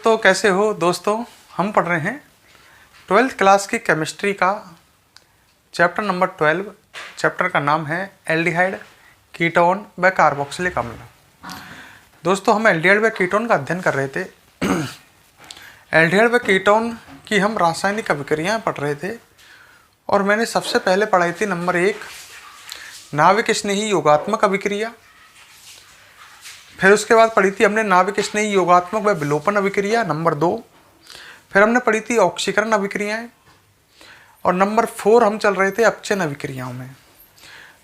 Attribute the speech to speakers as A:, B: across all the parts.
A: दोस्तों, कैसे हो दोस्तों। हम पढ़ रहे हैं 12th क्लास की केमिस्ट्री का चैप्टर नंबर 12। चैप्टर का नाम है एल्डिहाइड, कीटोन व कार्बोक्सिलिक अम्ल। दोस्तों, हम एल्डिहाइड व कीटोन का अध्ययन कर रहे थे। एल्डिहाइड व कीटोन की हम रासायनिक अभिक्रियाएं पढ़ रहे थे और मैंने सबसे पहले पढ़ाई थी नंबर 1 नाविक स्नेही योगात्मक अभिक्रिया। फिर उसके बाद पढ़ी थी हमने नाविक स्नेही योगात्मक व विलोपन अभिक्रिया नंबर 2। फिर हमने पढ़ी थी ऑक्सीकरण अभिक्रियाएं और नंबर 4 हम चल रहे थे अपचयन अभिक्रियाओं में।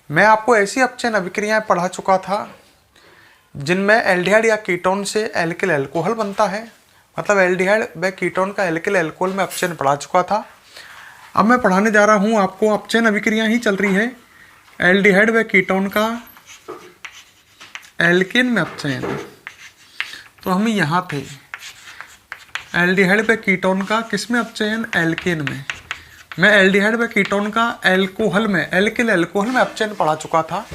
A: मैं आपको ऐसी अपचयन अभिक्रियाएं पढ़ा चुका था जिनमें एल्डिहाइड या कीटोन से एल्किल अल्कोहल बनता है, मतलब एल्डिहाइड व कीटोन का एल्किल अल्कोहल में अपचयन पढ़ा चुका था। अब मैं पढ़ाने जा रहा हूँ आपको अपचयन अभिक्रिया ही चल रही है, एल्डिहाइड व कीटोन का एल्केन में अपचयन। तो हम यहाँ थे एल्डिहाइड व कीटोन का किस में अपचयन, एल्केन में। मैं एल्डिहाइड व कीटोन का एल्कोहल में एल्किल अल्कोहल में अपचयन पढ़ा चुका था,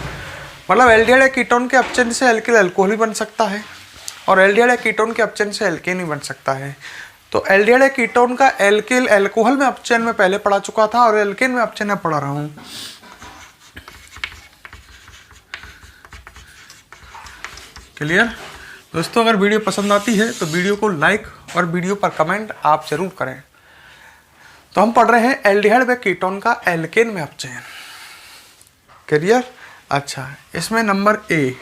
A: मतलब एल्डिहाइड या कीटोन के अपचयन से एल्किल अल्कोहल भी बन सकता है और एल्डिहाइड या कीटोन के अपचयन से एल्केन भी बन सकता है। तो एल्डिहाइड या कीटोन का एल्किल अल्कोहल में अपचयन में पहले पढ़ा चुका था और एल्केन में अपचयन में पढ़ा रहा हूँ। क्लियर दोस्तों। अगर वीडियो पसंद आती है तो वीडियो को लाइक और वीडियो पर कमेंट आप जरूर करें। तो हम पढ़ रहे हैं एल्डिहाइड व कीटोन का एल्केन में अपचयन। क्लियर। अच्छा, इसमें नंबर ए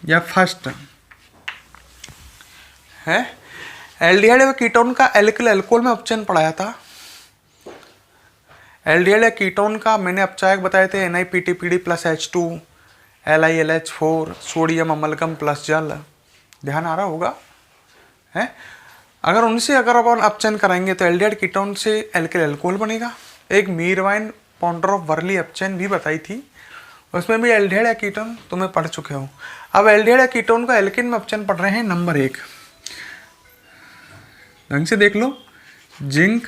A: या फर्स्ट है एल्डिहाइड व कीटोन का एल्किल अल्कोहल में अपचयन पढ़ाया था। एल्डिहाइड या कीटोन का मैंने अपचायक बताए थे NiPTPD plus H2 LiLH4 sodium amalgam plus जल। ध्यान आ रहा होगा है। अगर अपन अपचयन कराएंगे तो एल्डिहाइड कीटोन से एल्किल अल्कोहल बनेगा। एक मीरवाइन पॉन्ड्रोफ वर्ली अपचयन भी बताई थी, उसमें भी एल्डिहाइड या कीटोन तुम्हें पढ़ चुके हो। अब एल्डिहाइड या कीटोन का एल्केन में अपचयन पढ़ रहे हैं नंबर 1। ढंग से देख लो, जिंक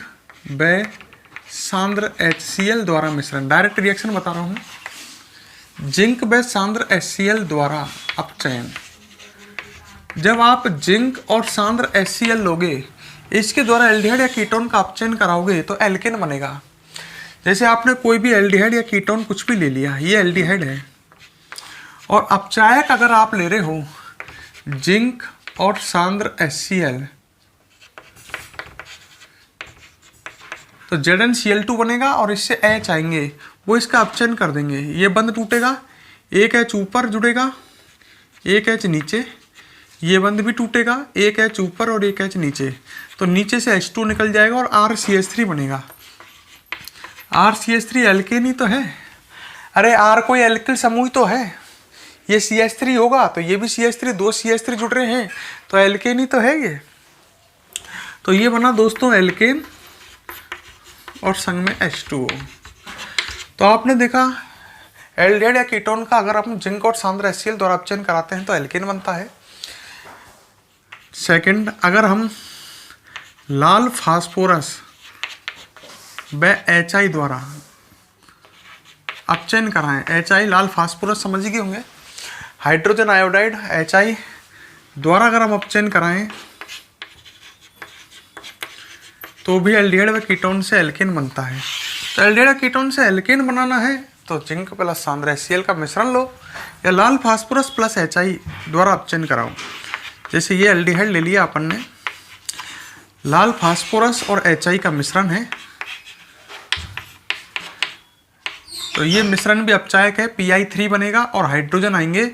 A: व सांद्र HCl द्वारा मिश्रण। डायरेक्ट रिएक्शन बता रहा हूँ। जिंक व सांद्र HCl द्वारा अपचयन। जब आप जिंक और सांद्र HCl लोगे, इसके द्वारा एल्डिहाइड या कीटोन का अपचयन कराओगे तो एल्केन बनेगा। जैसे आपने कोई भी एल्डिहाइड या कीटोन कुछ भी ले लिया, ये एल्डिहाइड है और अपचायक अगर आप ले रहे हो जिंक और सांद्र HCl तो ZnCl2 बनेगा और इससे H आएंगे, वो इसका अपचयन कर देंगे। ये बंद टूटेगा, एक H ऊपर जुड़ेगा, एक H नीचे, ये बंद भी टूटेगा, एक H ऊपर और एक H नीचे, तो नीचे से H2 निकल जाएगा और RCH3 बनेगा। RCH3 एल्केन ही तो है। अरे R कोई एल्किल समूह तो है, ये CH3 होगा तो ये भी CH3, दो CH3 जुड़ रहे हैं तो एल्केन ही तो है ये। तो ये बना दोस्तों एल्केन और संग में H2O। तो आपने देखा एल्डिहाइड या कीटोन का अगर हम जिंक और सांद्र HCl द्वारा अपचयन कराते हैं तो एल्केन बनता है। सेकंड, अगर हम लाल फास्फोरस व HI द्वारा अपचयन कराएं, HI लाल फास्फोरस समझ गए होंगे, हाइड्रोजन आयोडाइड HI द्वारा अगर हम अपचयन कराएं तो भी एल्डिहाइड व कीटोन से एल्केन बनता है। तो एल्डिहाइड व कीटोन से एल्केन बनाना है तो जिंक प्लस सांद्र HCl का मिश्रण लो या लाल फास्फोरस प्लस HI द्वारा अपचयन कराओ। जैसे ये एल्डिहाइड ले लिया अपन ने, लाल फास्फोरस और HI का मिश्रण है, तो ये मिश्रण भी अपचायक है, Pi3 बनेगा और हाइड्रोजन आएंगे,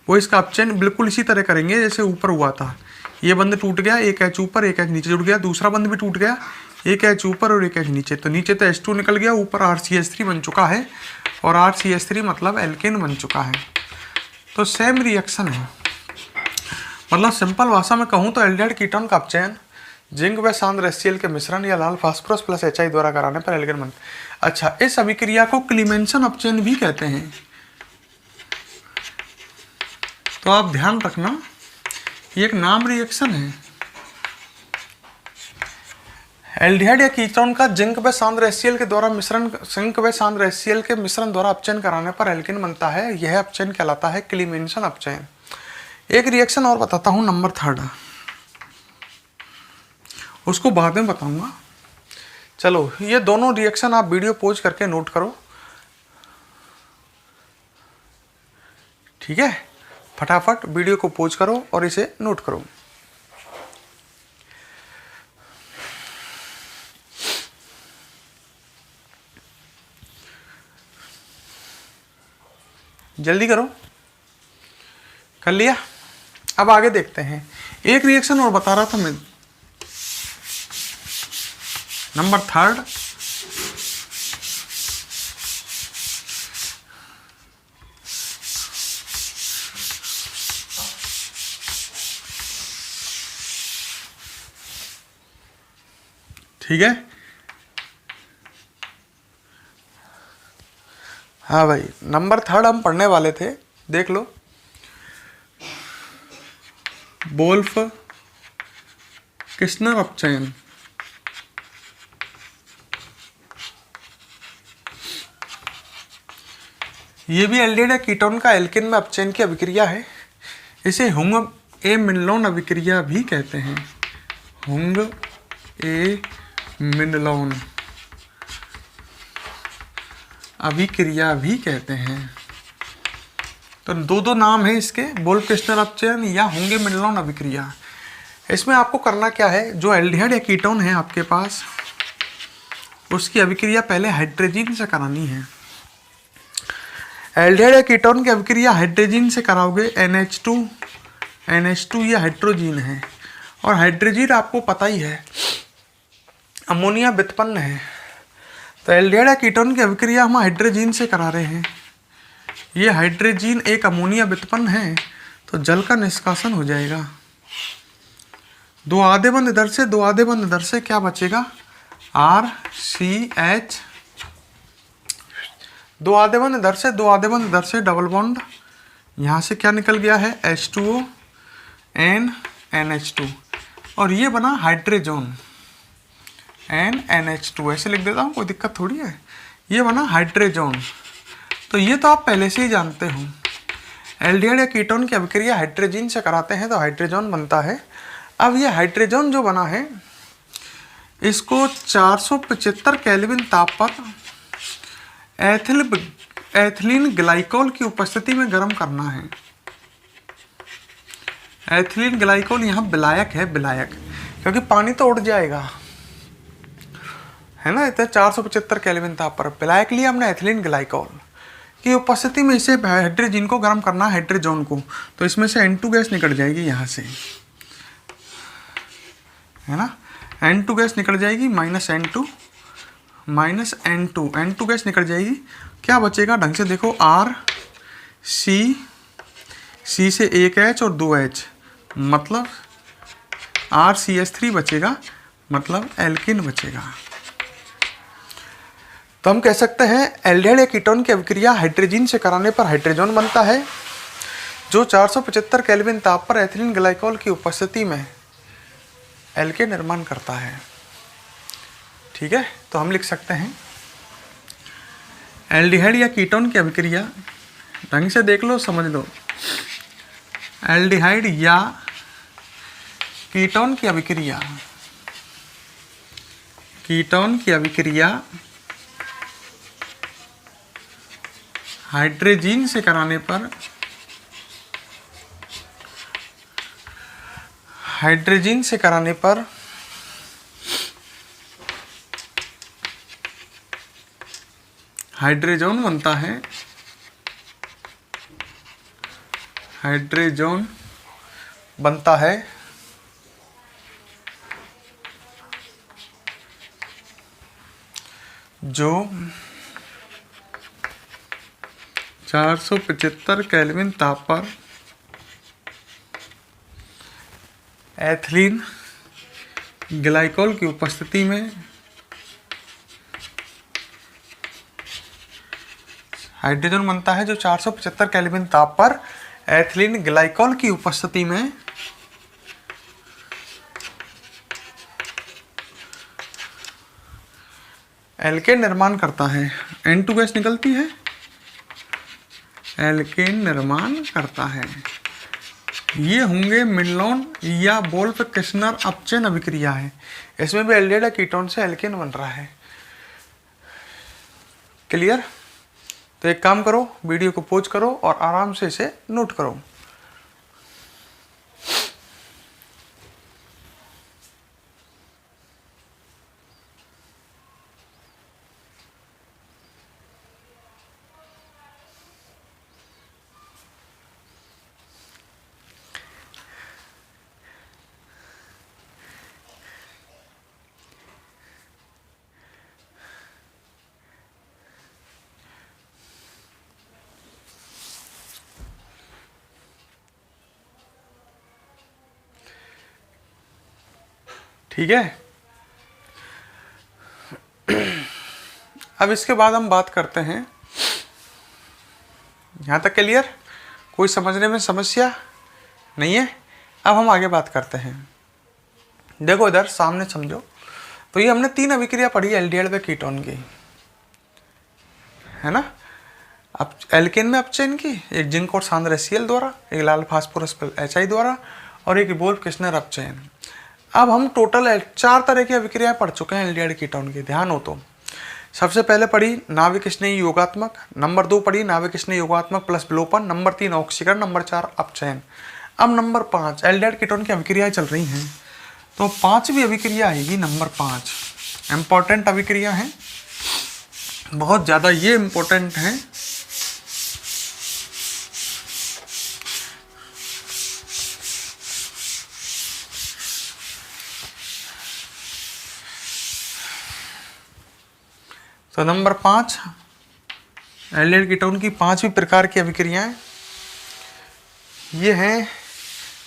A: वो इसका अपचयन बिल्कुल इसी तरह करेंगे जैसे ऊपर हुआ था। ये बंद टूट गया, एक H ऊपर एक H नीचे जुड़ गया, दूसरा बंद भी टूट गया, एक H ऊपर और एक H नीचे, तो नीचे तो H2 निकल गया, ऊपर RCH3 बन चुका है और RCH3 मतलब एल्केन बन चुका है। तो सेम रिएक्शन है, मतलब सिंपल भाषा में कहूँ तो एल्डिहाइड कीटोन का अपचयन जिंक व सांद्र HCl के मिश्रण या लाल फास्फोरस प्लस HI द्वारा कराने पर एल्केन बनता है। अच्छा, इस अभिक्रिया को क्लीमेंसन अपचयन भी कहते हैं। तो आप ध्यान रखना, ये एक नाम रिएक्शन है। एल्डिहाइड या कीटोन का जिंक व सांद्र HCl के द्वारा मिश्रण, जिंक व सांद्र HCl के मिश्रण द्वारा अपचयन कराने पर एल्केन बनता है। यह अपचयन कहलाता है क्लीमेंसन अपचयन। एक रिएक्शन और बताता हूं, नंबर 3 उसको बाद में बताऊंगा। चलो ये दोनों रिएक्शन आप वीडियो पॉज करके नोट करो, ठीक है। फटाफट वीडियो को पॉज करो और इसे नोट करो। जल्दी करो। कर लिया? अब आगे देखते हैं। एक रिएक्शन और बता रहा था मैं, नंबर 3। ठीक है, हाँ भाई, नंबर 3 हम पढ़ने वाले थे, देख लो। वोल्फ किस्नर अपचयन। ये भी एल्डिहाइड या कीटोन का एल्केन में अपचयन की अभिक्रिया है। इसे हुंग ए मिनलोन अभिक्रिया भी कहते हैं। हुंग ए मिनलोन अभिक्रिया भी कहते हैं। तो दो नाम है इसके, वोल्फ किस्नर अपचयन या हुंग ए मिनलोन अभिक्रिया। इसमें आपको करना क्या है, जो एल्डिहाइड या कीटोन है आपके पास, उसकी अभिक्रिया पहले हाइड्रोजन से करानी है। एल्डिहाइड या कीटोन की अभिक्रिया हाइड्रोजन से कराओगे, NH2 ये हाइड्रोजन है, और हाइड्रोजन आपको पता ही है अमोनिया व्युत्पन्न है। तो एल्डिहाइड या कीटोन की अभिक्रिया हम हाइड्रोजन से करा रहे हैं। ये हाइड्रोजन एक अमोनिया व्युत्पन्न है, तो जल का निष्कासन हो जाएगा। दो आधे बंद इधर से क्या बचेगा, RCH। दो आधे बंद इधर से डबल बॉन्ड, यहाँ से क्या निकल गया है, H2O NH2, और ये बना हाइड्रोजन NH2। ऐसे लिख देता हूँ, कोई दिक्कत थोड़ी है। ये बना हाइड्रोजन। तो ये तो आप पहले से ही जानते हो, एल्डिहाइड या कीटोन की अभिक्रिया हाइड्रोजन से कराते हैं तो हाइड्रोजन बनता है। अब ये हाइड्रोजन जो बना है, इसको 475 केल्विन ताप पर एथिलीन ग्लाइकोल की उपस्थिति में गर्म करना है। एथिलीन ग्लाइकोल यहाँ विलायक है, विलायक, क्योंकि पानी तो उड़ जाएगा, है ना। इतना 475 केल्विन ताप पर विलायक लिया हमने एथिलीन ग्लाइकोल की उपस्थिति में। इसे हाइड्रोजन को गर्म करना है, हाइड्रोजन को। तो इसमें से N2 गैस निकल जाएगी यहाँ से, है ना। N2 गैस निकल जाएगी, -N2 N2 गैस निकल जाएगी। क्या बचेगा ढंग से देखो, C से एक H और 2 H, मतलब RCH3 बचेगा, मतलब एल्किन बचेगा। तो हम कह सकते हैं एल्डिहाइड या कीटोन की अभिक्रिया हाइड्रोजन से कराने पर हाइड्रोजन बनता है, जो 475 केल्विन ताप पर एथिलीन ग्लाइकोल की उपस्थिति में एल्केन निर्माण करता है। ठीक है, तो हम लिख सकते हैं एल्डिहाइड या कीटोन की अभिक्रिया, ढंग से देख लो, समझ लो। एल्डिहाइड या कीटोन की अभिक्रिया, हाइड्रोजन से कराने पर हाइड्रोजन बनता है। हाइड्रोजन बनता है जो 475 केल्विन ताप पर एथिलीन ग्लाइकोल की उपस्थिति में हाइड्रोजन बनता है, जो 475 केल्विन ताप पर एथिलीन ग्लाइकोल की उपस्थिति में एल्केन निर्माण करता है। N2 गैस निकलती है, एल्केन निर्माण करता है। ये होंगे मिनलोन या वोल्फ किस्नर अपचयन अभिक्रिया है। इसमें भी एल्डिहाइड कीटोन से एल्केन बन रहा है। क्लियर? तो एक काम करो, वीडियो को पॉज करो और आराम से इसे नोट करो। ठीक है, अब इसके बाद हम बात करते हैं, यहाँ तक क्लियर? कोई समझने में समस्या नहीं है? अब हम आगे बात करते हैं। देखो इधर सामने समझो, तो ये हमने 3 अभिक्रिया पढ़ी एल्डिहाइड व कीटोन की, है ना। अब एल्केन में अपचयन की, एक जिंक और सांद्र HCl द्वारा, एक लाल फास्फोरस HI द्वारा, और एक वोल्फ किस्नर अपचयन। अब हम टोटल 4 तरह की अभिक्रियाएं पढ़ चुके हैं एल्डिहाइड कीटोन की। ध्यान हो तो सबसे पहले पढ़ी नाभिक स्नेही योगात्मक, नंबर 2 पढ़ी नाभिक स्नेही योगात्मक प्लस विलोपन, नंबर 3 ऑक्सीकरण, नंबर 4 अपचयन। अब नंबर 5 एल्डिहाइड कीटोन की अभिक्रियाएं चल रही हैं, तो 5वीं अभिक्रिया आएगी नंबर 5। इंपॉर्टेंट अभिक्रिया है, बहुत ज़्यादा ये इंपॉर्टेंट है। तो नंबर 5 एल्डिहाइड कीटोन की 5वीं प्रकार की अभिक्रियाएं, ये हैं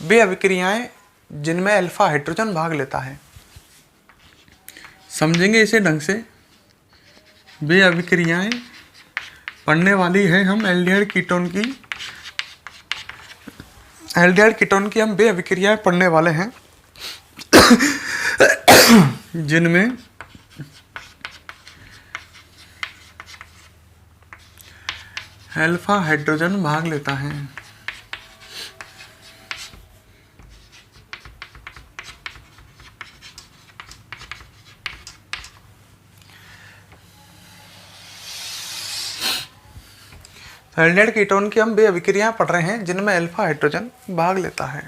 A: वे अभिक्रियाएं जिनमें अल्फा हाइड्रोजन भाग लेता है। समझेंगे इसे ढंग से। वे अभिक्रियाएं पढ़ने वाली है हम एल्डिहाइड कीटोन की, एल्डिहाइड कीटोन की हम वे अभिक्रियाएं पढ़ने वाले हैं जिनमें अल्फा हाइड्रोजन भाग लेता है। एल्डिहाइड कीटोन की हम वे अभिक्रियाएं पढ़ रहे हैं जिनमें अल्फा हाइड्रोजन भाग लेता है।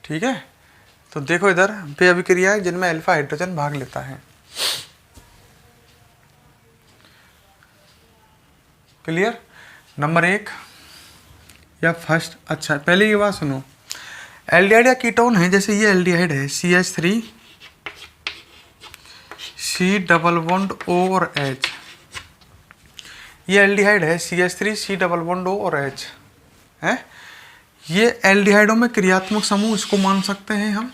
A: ठीक है, तो देखो इधर वे अभिक्रियाएं जिनमें अल्फा हाइड्रोजन भाग लेता है। क्लियर? नंबर 1 या फर्स्ट, अच्छा पहले ये बात सुनो, एल्डिहाइड या कीटोन है, जैसे ये एल्डिहाइड है CH3 C double bond O और H, ये एल्डिहाइड है CH3 C double bond O और H है। ये एल्डिहाइडों में क्रियात्मक समूह इसको मान सकते हैं हम।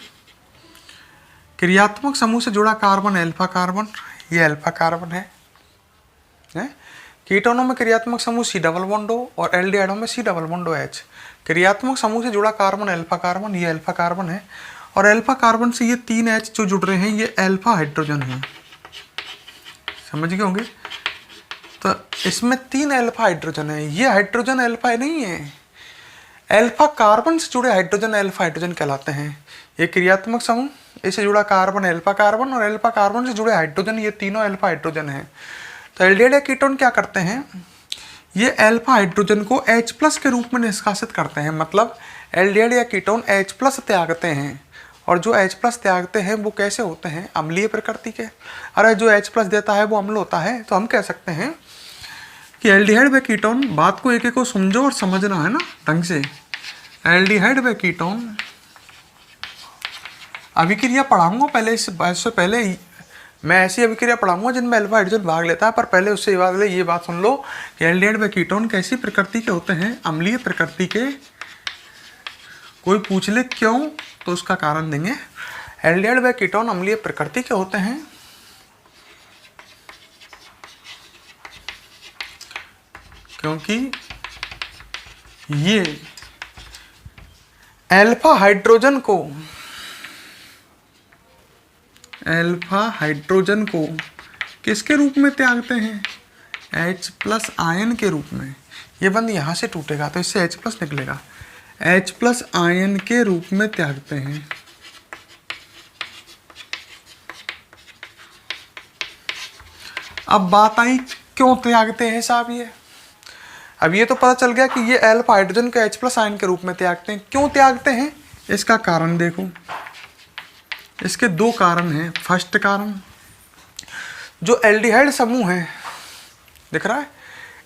A: क्रियात्मक समूह से जुड़ा कार्बन अल्फा कार्बन, ये अल्फा कार्बन है। कीटोनों में क्रियात्मक समूह C डबल बॉन्ड O और एल्डिहाइडों में C डबल बॉन्ड OH। क्रियात्मक समूह से जुड़ा कार्बन अल्फा कार्बन, ये अल्फा कार्बन है, और अल्फा कार्बन से ये 3 H जो जुड़ रहे हैं ये अल्फा हाइड्रोजन है। समझ गए होंगे? तो इसमें 3 अल्फा हाइड्रोजन है, ये हाइड्रोजन अल्फा नहीं है, अल्फा कार्बन से जुड़े हाइड्रोजन अल्फा हाइड्रोजन कहलाते हैं। ये क्रियात्मक समूह, इससे जुड़ा कार्बन अल्फा कार्बन और अल्फा कार्बन से जुड़े हाइड्रोजन, ये तीनों अल्फा हाइड्रोजन है। तो एल्डिहाइड या कीटोन क्या करते हैं, ये अल्फा हाइड्रोजन को H+ के रूप में निष्कासित करते हैं। मतलब एल्डिहाइड या कीटोन H+ त्यागते हैं, और जो H+ त्यागते हैं वो कैसे होते हैं, अम्लीय प्रकृति के। अरे जो H+ देता है वो अम्ल होता है। तो हम कह सकते हैं कि एल्डिहाइड व कीटोन, बात को एक एक को समझो और समझना है ना ढंग से। एल्डिहाइड व कीटोन अभिक्रिया पढ़ाऊंगा पहले, इससे पहले मैं ऐसी अभिक्रिया पढ़ाऊंगा जिनमें अल्फा हाइड्रोजन भाग लेता है। पर पहले उससे ये बात सुन लो कि एल्डिहाइड व कीटोन कैसी प्रकृति के होते हैं, अम्लीय प्रकृति के। कोई पूछ ले क्यों, तो उसका कारण देंगे। एल्डिहाइड व कीटोन अम्लीय प्रकृति के होते हैं क्योंकि ये अल्फा हाइड्रोजन को किसके रूप में त्यागते हैं, H प्लस आयन के रूप में, ये बंद यहाँ से टूटेगा तो इससे H प्लस निकलेगा, H प्लस आयन के रूप में त्यागते हैं। अब बात आई क्यों त्यागते हैं साहब ये। अब ये तो पता चल गया कि ये अल्फा हाइड्रोजन को H प्लस आयन के रूप में त्यागते हैं। क्यों त्यागते हैं इसका कारण देखो, इसके दो कारण हैं। फर्स्ट कारण, जो एल्डिहाइड समूह है दिख रहा है,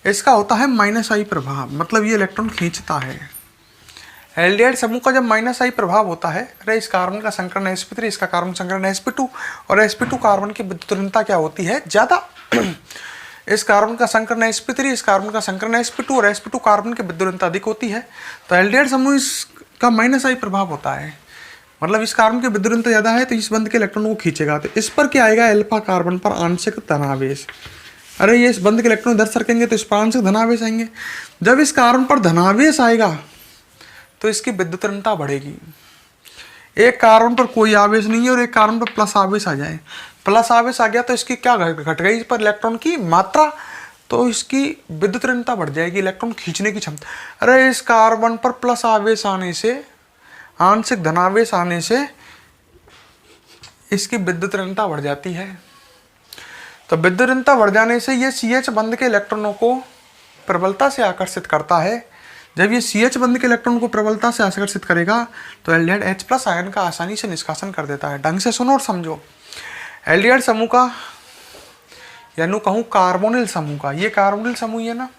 A: इसका होता है माइनस आई प्रभाव, मतलब ये इलेक्ट्रॉन खींचता है। एल्डिहाइड समूह का जब माइनस आई प्रभाव होता है, अरे इस कार्बन का संकरण sp3, इसका कार्बन संकरण sp2, और sp2 कार्बन की विद्युत ऋणता क्या होती है, ज्यादा। इस कार्बन का संकरण sp3, इस कार्बन का संकरण sp2, और sp2 कार्बन की विद्युत ऋणता अधिक होती है, तो एल्डिहाइड समूह इसका माइनस आई प्रभाव होता है, मतलब इस कार्बन की विद्युत ऋणता ज्यादा है तो इस बंध के इलेक्ट्रॉन को खींचेगा। तो इस पर क्या आएगा, अल्फा कार्बन पर आंशिक धनावेश। अरे ये इस बंध के इलेक्ट्रॉन इधर सरकेंगे तो इस पर आंशिक धनावेश आएंगे। जब इस कार्बन पर धनावेश आएगा तो इसकी विद्युत ऋणता बढ़ेगी। एक कार्बन पर कोई आवेश नहीं है और एक कार्बन पर प्लस आवेश आ जाए, प्लस आवेश आ गया तो इसकी क्या घट गई, इस पर इलेक्ट्रॉन की मात्रा, तो इसकी विद्युत ऋणता बढ़ जाएगी, इलेक्ट्रॉन खींचने की क्षमता। अरे इस कार्बन पर प्लस आवेश आने से, आंशिक धनावेश आने से इसकी विद्युत ऋणता बढ़ जाती है। तो विद्युत ऋणता बढ़ जाने से ये CH बंध के इलेक्ट्रॉनों को प्रबलता से आकर्षित करता है। जब ये CH बंध के इलेक्ट्रॉन को प्रबलता से आकर्षित करेगा तो एल्डिहाइड H प्लस आयन का आसानी से निष्कासन कर देता है। ढंग से सुनो और समझो। एल्डिहाइड समूह का, यानी कहूँ कार्बोनिल समूह का, ये कार्बोनिल समूह है ना,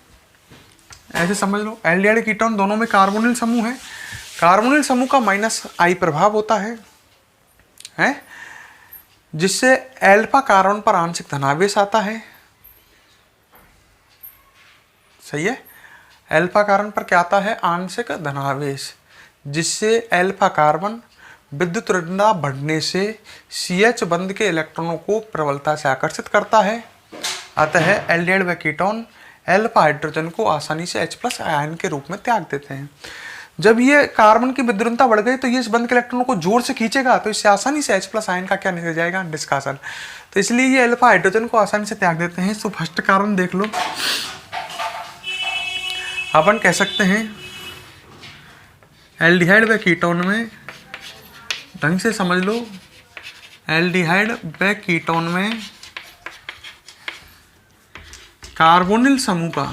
A: ऐसे समझ लो। एल्डिहाइड कीटोन दोनों में कार्बोनिल समूह है। कार्बोनिल समूह का माइनस आई प्रभाव होता है, जिससे अल्फा कार्बन पर आंशिक धनावेश आता है। सही है, अल्फा कार्बन पर क्या आता है, आंशिक धनावेश, जिससे अल्फा कार्बन विद्युत ऋणता बढ़ने से CH बंध के इलेक्ट्रॉनों को प्रबलता से आकर्षित करता है। अतः एल्डिहाइड व कीटोन अल्फा हाइड्रोजन को आसानी से H प्लस आयन के रूप में त्याग देते हैं। जब ये कार्बन की विद्युत ऋणता बढ़ गई तो ये इस बंध के इलेक्ट्रॉनों को जोर से खींचेगा, तो इससे आसानी से H प्लस आयन का क्या निकल जाएगा, निष्कासन। तो इसलिए ये अल्फा हाइड्रोजन को आसानी से त्याग देते हैं। तो फर्स्ट कारण देख लो, अपन कह सकते हैं एल्डिहाइड व कीटोन में, ढंग से समझ लो, एल्डिहाइड व कीटोन में कार्बोनिल समूह का,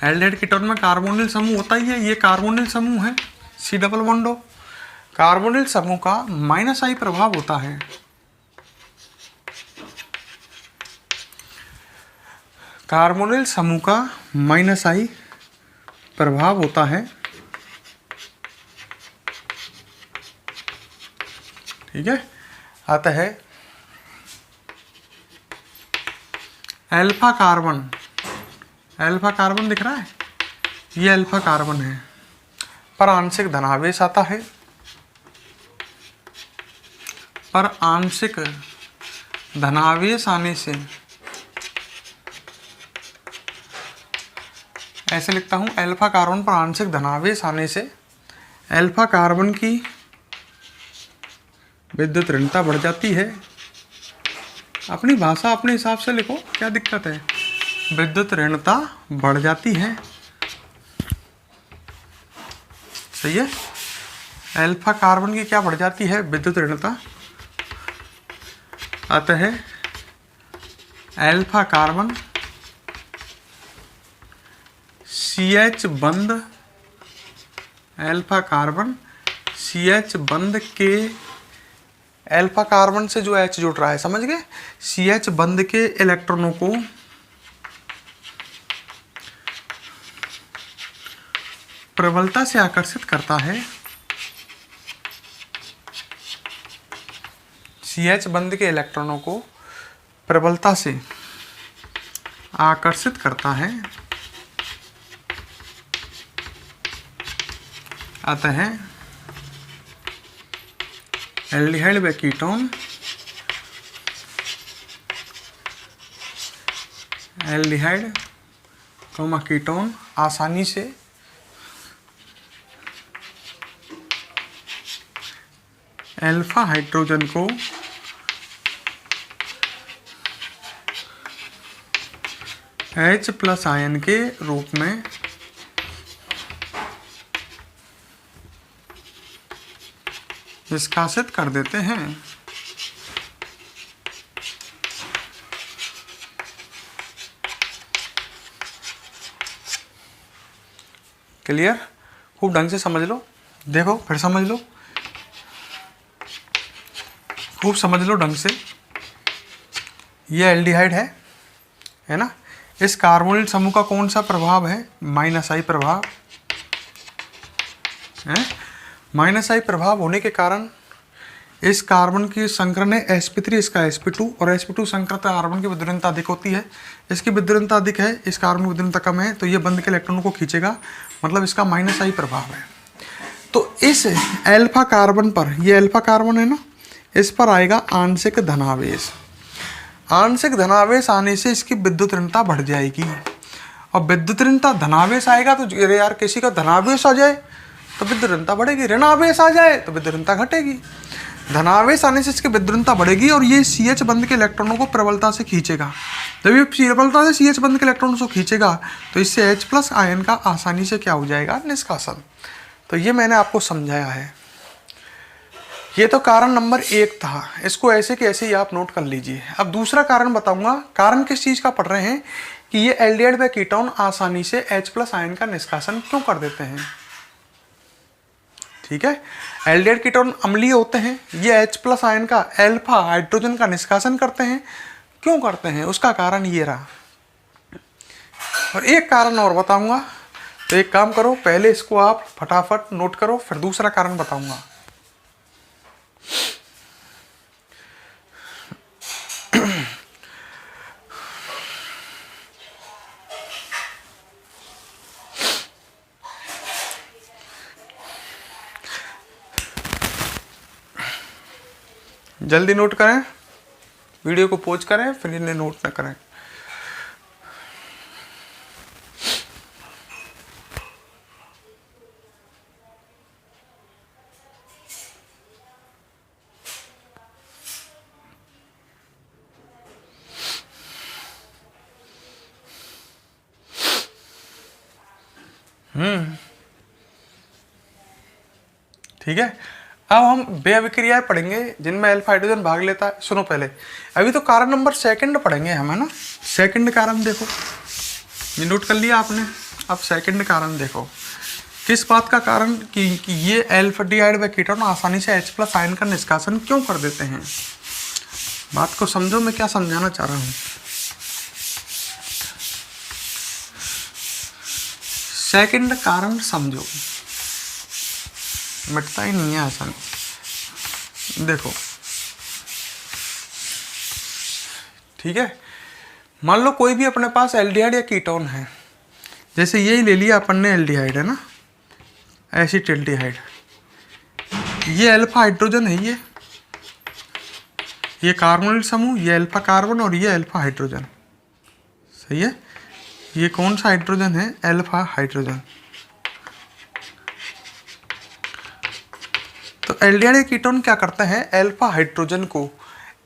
A: एल्डिहाइड कीटोन में कार्बोनिल समूह होता ही है, ये कार्बोनिल समूह है C डबल बॉन्ड। कार्बोनिल समूह का माइनस आई प्रभाव होता है। कार्बोनिल समूह का माइनस आई प्रभाव होता है, ठीक है। अतः अल्फा कार्बन, अल्फा कार्बन दिख रहा है, ये अल्फा कार्बन है, पर आंशिक धनावेश आता है, पर आंशिक धनावेश आने से, ऐसे लिखता हूं, अल्फा कार्बन पर आंशिक धनावेश आने से अल्फा कार्बन की विद्युत ऋणता बढ़ जाती है। अपनी भाषा अपने हिसाब से लिखो, क्या दिक्कत है, विद्युत ऋणता बढ़ जाती है। सही है, अल्फा कार्बन की क्या बढ़ जाती है, विद्युत ऋणता। अतः अल्फा कार्बन CH बंध, अल्फा कार्बन CH बंध के, अल्फा कार्बन से जो H जुड़ रहा है, समझ गए, CH बंध के इलेक्ट्रॉनों को प्रबलता से आकर्षित करता है। CH बंध के इलेक्ट्रॉनों को प्रबलता से आकर्षित करता है। अतः एल्डिहाइड व कीटोन, एल्डिहाइड कीटोन आसानी से अल्फा हाइड्रोजन को H प्लस आयन के रूप में निष्कासित कर देते हैं। क्लियर? खूब ढंग से समझ लो, देखो फिर समझ लो, खूब समझ लो ढंग से। ये एल्डिहाइड है ना? इस कार्बोनिल समूह का कौन सा प्रभाव है? -I प्रभाव है। -I प्रभाव होने के कारण इस कार्बन की संकरण है sp3, इसका sp2, और sp2 संकरित कार्बन की विद्युलता अधिक होती है, इसकी विद्युलता अधिक है, इस कार्बन की विद्युलता कम है, तो ये बंध के इलेक्ट्रॉनों को खींचेगा, मतलब इसका -I प्रभाव है। तो इस अल्फा कार्बन पर, ये अल्फा कार्बन है ना, इस पर आएगा आंशिक धनावेश। आंशिक धनावेश आने से इसकी विद्युत ऋणता बढ़ जाएगी, और विद्युत ऋणता धनावेश आएगा तो यार किसी का धनावेश आ जाए तो विद्युत ऋणता बढ़ेगी, ऋणावेश आ जाए तो विद्युत ऋणता घटेगी। धनावेश आने से इसकी विद्युत ऋणता बढ़ेगी और ये CH बंध के इलेक्ट्रॉनों को प्रबलता से खींचेगा। जब ये प्रबलता से CH बंध के इलेक्ट्रॉनों को खींचेगा तो इससे H प्लस आयन का आसानी से क्या हो जाएगा? निष्कासन। तो ये मैंने आपको समझाया है। ये तो कारण नंबर 1 था, इसको ऐसे के ऐसे ही आप नोट कर लीजिए। अब दूसरा कारण बताऊंगा। कारण किस चीज़ का पढ़ रहे हैं कि ये एल्डिहाइड व कीटोन आसानी से H प्लस आयन का निष्कासन क्यों कर देते हैं। ठीक है, एल्डिहाइड कीटोन अम्लीय होते हैं, ये H प्लस आयन का अल्फा हाइड्रोजन का निष्कासन करते हैं। क्यों करते हैं? उसका कारण ये रहा। और एक कारण और बताऊंगा, तो एक काम करो, पहले इसको आप फटाफट नोट करो, फिर दूसरा कारण बताऊंगा। जल्दी नोट करें, वीडियो को पॉज करें, फिर इन्हें नोट न करें। ठीक है, अब हम वे अभिक्रियाएं पढ़ेंगे जिनमें अल्फा हाइड्रोजन भाग लेता है। सुनो पहले, अभी तो कारण नंबर 2 पढ़ेंगे हम, है ना। सेकंड कारण देखो, ये नोट कर लिया आपने। अब सेकंड कारण देखो, किस बात का कारण कि ये एल्डिहाइड व कीटोन आसानी से H प्लस आयन का निष्कासन क्यों कर देते हैं। बात को समझो, मैं क्या समझाना चाह रहा हूँ। सेकंड कारण समझो, मिटता ही नहीं है आसानी। देखो, ठीक है, मान लो कोई भी अपने पास एल्डिहाइड या कीटोन है, जैसे यही ले लिया अपन ने, एल्डिहाइड है ना, एसिटाल्डिहाइड। ये अल्फा हाइड्रोजन है, ये कार्बोनिल समूह, ये अल्फा कार्बन और ये अल्फा हाइड्रोजन। सही है, ये कौन सा हाइड्रोजन है? Alpha hydrogen. तो एल्डिहाइड या कीटोन क्या करते हैं? अल्फा हाइड्रोजन को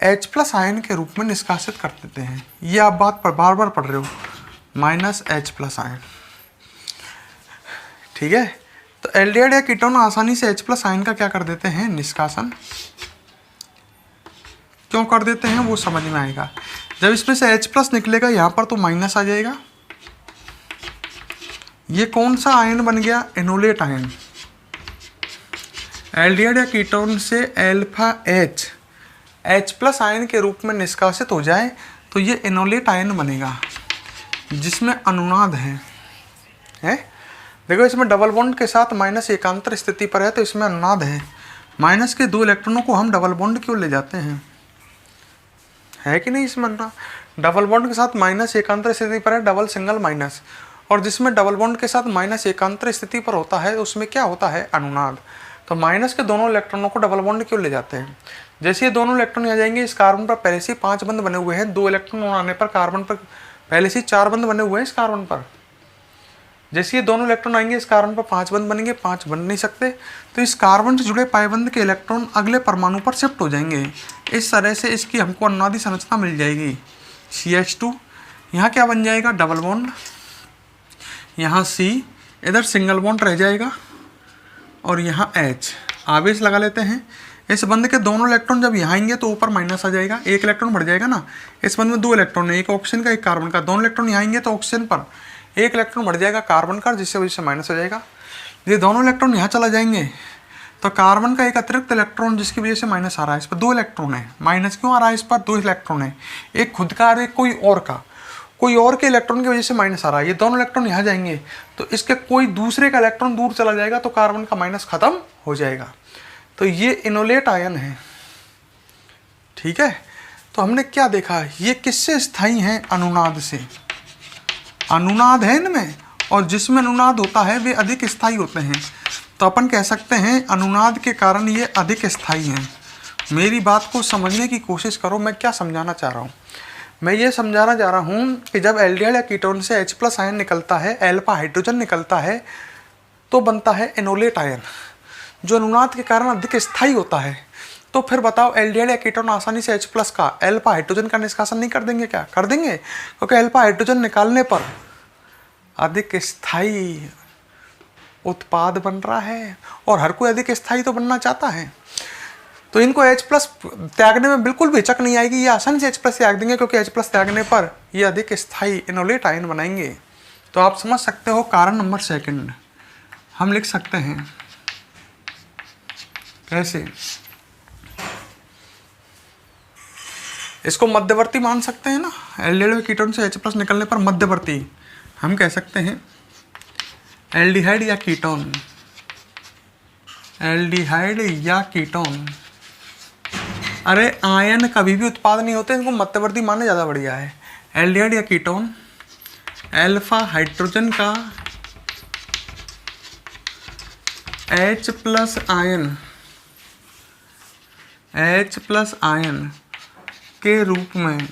A: H प्लस आयन के रूप में निष्कासित कर देते हैं। ये आप बात पर बार बार पढ़ रहे हो, -H प्लस आयन। ठीक है, तो एल्डिहाइड या कीटोन आसानी से H प्लस आयन का क्या कर देते हैं? निष्कासन। क्यों कर देते हैं वो समझ में आएगा। जब इसमें से H प्लस निकलेगा, यहाँ पर तो माइनस आ जाएगा। ये कौन सा आयन बन गया? Enolate ion. एल्डिहाइड या कीटोन से अल्फा H प्लस आयन के रूप में निष्कासित हो जाए तो ये एनोलेट आयन बनेगा, जिसमें अनुनाद है? देखो, इसमें डबल बॉन्ड के साथ माइनस एकांतर स्थिति पर है, तो इसमें अनुनाद है। माइनस के 2 इलेक्ट्रॉनों को हम डबल बॉन्ड क्यों ले जाते हैं? है कि नहीं इसमें अनुनाद? डबल बॉन्ड के साथ माइनस एकांतर स्थिति पर है, डबल सिंगल माइनस, और जिसमें डबल बॉन्ड के साथ माइनस एकांतर स्थिति पर होता है उसमें क्या होता है? अनुनाद। तो माइनस के दोनों इलेक्ट्रॉनों को डबल बॉन्ड क्यों ले जाते हैं? जैसे ये दोनों इलेक्ट्रॉन आ जाएंगे, इस कार्बन पर पहले से 5 बंध बने हुए हैं, 2 इलेक्ट्रॉन आने पर कार्बन पर पहले से 4 बंध बने हुए हैं इस कार्बन पर। जैसे ये दोनों इलेक्ट्रॉन आएंगे, इस कार्बन पर 5 बंध बनेंगे, 5 बन नहीं सकते, तो इस कार्बन से जुड़े पाई बंध के इलेक्ट्रॉन अगले परमाणु पर शिफ्ट हो जाएंगे। इस तरह से इसकी हमको अनुनादी संरचना मिल जाएगी, CH2 यहाँ क्या बन जाएगा, डबल बॉन्ड, यहाँ C, इधर सिंगल बॉन्ड रह जाएगा और यहाँ H। आवेश लगा लेते हैं। इस बंद के दोनों इलेक्ट्रॉन जब यहाँ आएंगे तो ऊपर माइनस आ जाएगा, एक इलेक्ट्रॉन बढ़ जाएगा ना। इस बंद में 2 इलेक्ट्रॉन है, एक ऑक्सीजन का एक कार्बन का, दोनों इलेक्ट्रॉन यहाँ आएंगे तो ऑक्सीजन पर एक इलेक्ट्रॉन बढ़ जाएगा कार्बन का, जिससे वजह से माइनस हो जाएगा। ये दोनों इलेक्ट्रॉन यहाँ चला जाएंगे तो कार्बन का एक अतिरिक्त इलेक्ट्रॉन जिसकी वजह से माइनस आ रहा है, इस पर 2 इलेक्ट्रॉन है। माइनस क्यों आ रहा है, इस पर 2 इलेक्ट्रॉन है, एक खुद का और एक कोई और का, कोई और के इलेक्ट्रॉन की वजह से माइनस आ रहा है। ये दोनों इलेक्ट्रॉन यहाँ जाएंगे तो इसके कोई दूसरे का इलेक्ट्रॉन दूर चला जाएगा तो कार्बन का माइनस खत्म हो जाएगा। तो ये इनोलेट आयन है, ठीक है। तो हमने क्या देखा, ये किससे स्थायी है, अनुनाद से। अनुनाद है इनमें, और जिसमें अनुनाद होता है वे अधिक स्थायी होते हैं। तो अपन कह सकते हैं अनुनाद के कारण ये अधिक स्थायी हैं। मेरी बात को समझने की कोशिश करो, मैं क्या समझाना चाह रहा हूँ। मैं ये समझाना चाह रहा हूँ कि जब एल्डिहाइड या कीटोन से H+ आयन निकलता है, अल्फा हाइड्रोजन निकलता है, तो बनता है इनोलेट आयन, जो अनुनाद के कारण अधिक स्थायी होता है। तो फिर बताओ, एल्डिहाइड या कीटोन आसानी से H+ का अल्फा हाइड्रोजन का निष्कासन नहीं कर देंगे क्या? कर देंगे, क्योंकि अल्फा हाइड्रोजन निकालने पर अधिक स्थायी उत्पाद बन रहा है, और हर कोई अधिक स्थायी तो बनना चाहता है। तो इनको H+ त्यागने में बिल्कुल भी हिचक नहीं आएगी, ये आसानी से H+ त्याग देंगे, क्योंकि H+ त्यागने पर ये अधिक स्थायी इनोलेट आयन बनाएंगे। तो आप समझ सकते हो, कारण नंबर 2 हम लिख सकते हैं कैसे, इसको मध्यवर्ती मान सकते हैं ना। एल्डिहाइड कीटोन से H+ निकलने पर मध्यवर्ती हम कह सकते हैं एल्डिहाइड या कीटोन, एल्डिहाइड या कीटोन। अरे आयन कभी भी उत्पाद नहीं होते, इनको मध्यवर्ती मानना ज़्यादा बढ़िया है। एल्डिहाइड या कीटोन अल्फा हाइड्रोजन का H+ आयन, H+ आयन के रूप में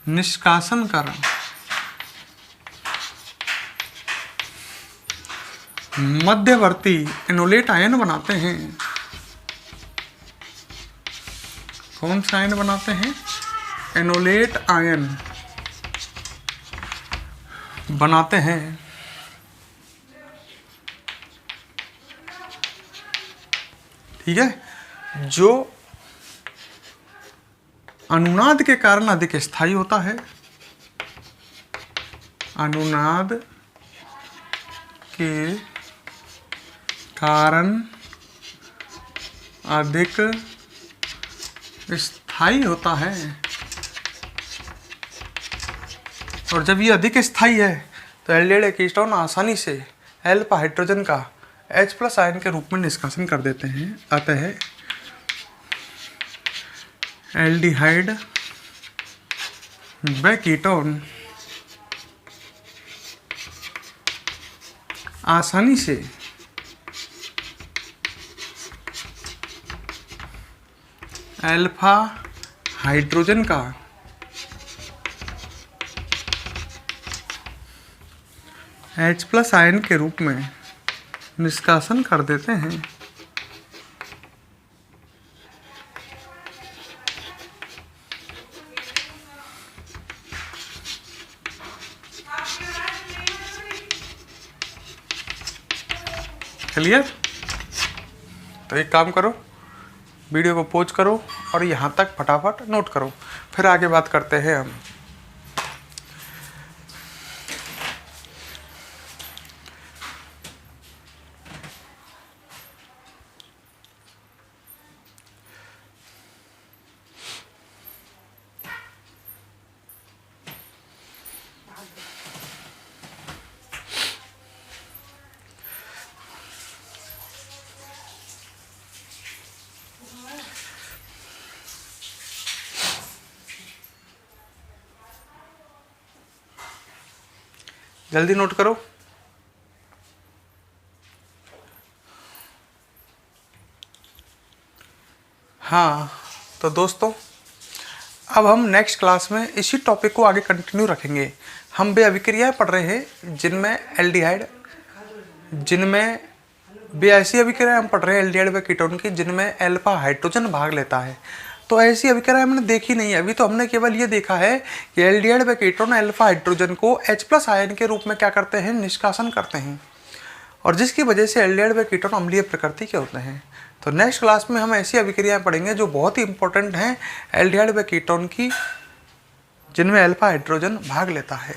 A: निष्कासन कर मध्यवर्ती इनोलेट आयन बनाते हैं। कौन सा आयन बनाते हैं? इनोलेट आयन बनाते हैं। ठीक है, जो अनुनाद के कारण अधिक स्थायी होता है, अनुनाद के कारण अधिक स्थायी होता है। और जब ये अधिक स्थायी है तो एल्डिहाइड कीटोन आसानी से अल्फा हाइड्रोजन का H+ आयन के रूप में निष्कासन कर देते हैं। अतः एल्डिहाइड व कीटोन आसानी से अल्फा हाइड्रोजन का H+ आयन के रूप में निष्कासन कर देते हैं। क्लियर? तो एक काम करो, वीडियो को पॉज करो और यहाँ तक फटाफट नोट करो, फिर आगे बात करते हैं हम। जल्दी नोट करो। हाँ, तो दोस्तों अब हम नेक्स्ट क्लास में इसी टॉपिक को आगे कंटिन्यू रखेंगे। हम वे अभिक्रियाएं पढ़ रहे हैं जिनमें एल्डिहाइड, जिनमें वे ऐसी अभिक्रियाएं हम पढ़ रहे हैं एल्डिहाइड व कीटोन की जिनमें अल्फा हाइड्रोजन भाग लेता है। तो ऐसी अभिक्रिया हमने देखी नहीं है। अभी तो हमने केवल ये देखा है कि एल्डिहाइड व कीटोन अल्फा हाइड्रोजन को H+ आयन के रूप में क्या करते हैं, निष्कासन करते हैं, और जिसकी वजह से एल्डिहाइड व कीटोन अम्लीय प्रकृति के होते हैं। तो नेक्स्ट क्लास में हम ऐसी अभिक्रियाएं पढ़ेंगे जो बहुत ही इंपॉर्टेंट हैं एल्डिहाइड व कीटोन की, जिनमें अल्फा हाइड्रोजन भाग लेता है।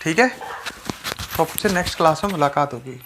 A: ठीक है, तो आपसे नेक्स्ट क्लास में मुलाकात होगी।